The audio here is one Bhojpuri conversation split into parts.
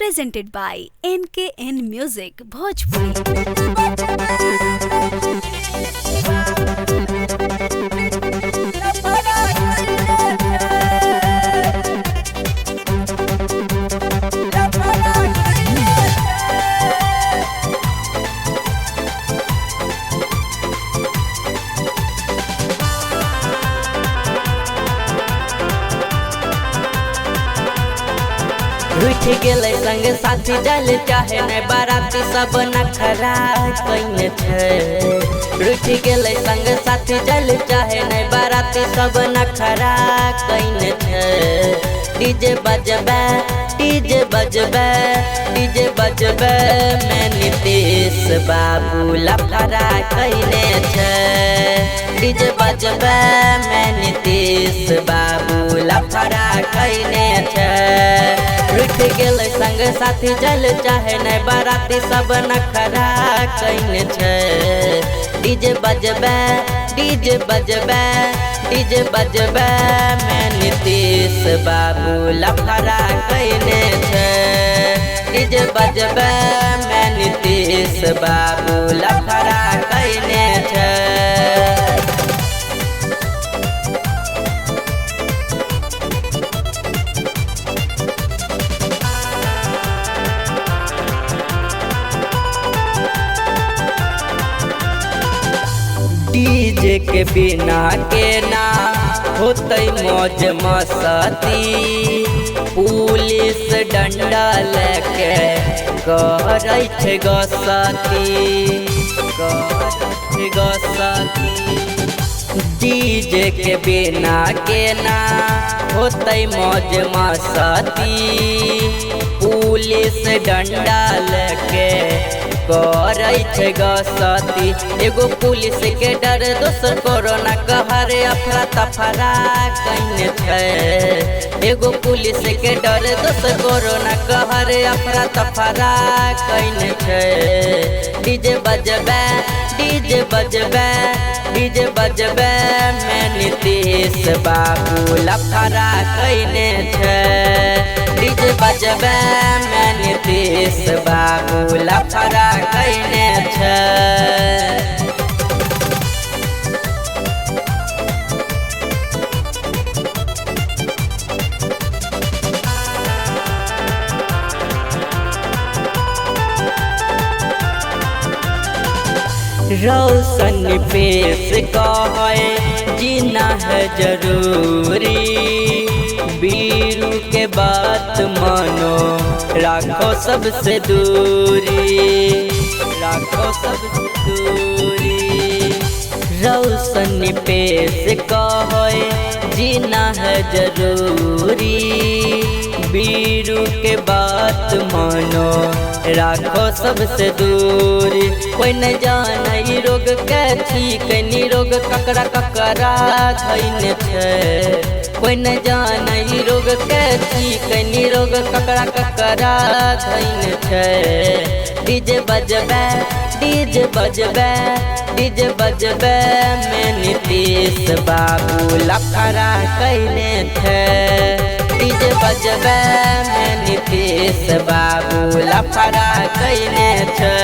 presented by NKN Music Bhojpuri. Ruth गेलै संग साथी जल चाहे नै बाराती सब नखरा कइने छै। रुठ गेलै संग साथी जल चाहे नै बाराती सब नखरा कइने छै। डीजे बजबे डीजे बजबे डीजे बजबे मैं नीतीश बाबू लफड़ा कइने छै। डीजे बजबे मैं नीतीश बाबू लफड़ा कइने छै। रुठ गेलै संग साथी जल चाहे नै बाराती सब नखरा कइने छै। डीजे बजबे डीजे बजबे डीजे बजबे मैं नीतीश बाबू लफड़ा कइने छै। डीजे बजबे मैं नीतीश बाबू लफड़ा कइने छै। डीजे के बिना के ना होते मौज मस्ती। पुलिस डंडा लेके करे छै गस्ती डीजे के बिना के ना होते मौज मस्ती। पुलिस डंडा लेके करे छै गस्ती। एगो पुलिस के डर दोसर कोरोना कहर अफरा तफरा कइने छै। एगो पुलिस के डर दोसर कोरोना कहर अफरा तफरा कइने छै। डीजे बजबे डीजे बजबे डीजे बजबे मैं नीतीश बाबू लफड़ा कइने छै। डीजे बजबे मैं नीतीश बाबू लफड़ा कइने छै। रोशन पेश कहे जीना है जरूरी। बीरू के बात मानो राखो सबसे दूरी राखो सबसे दूरी। रोशन पेश कहे जीना है जरूरी। बीरू के बात मानो राखो सबसे दूरी। कोई न जाने रोग के ठीक निरोग ककरा ककरा धइने छै। कोई न जाने रोग के ठीक निरोग ककरा ककरा धइने छै। डीजे बजबे डीजे बजबे डीजे बजबे मैं नीतीश बाबू लफड़ा कइने छै। डीजे बजबे मैं नीतीश बाबू लफड़ा कइने छै।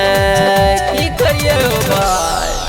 की करिए भाई।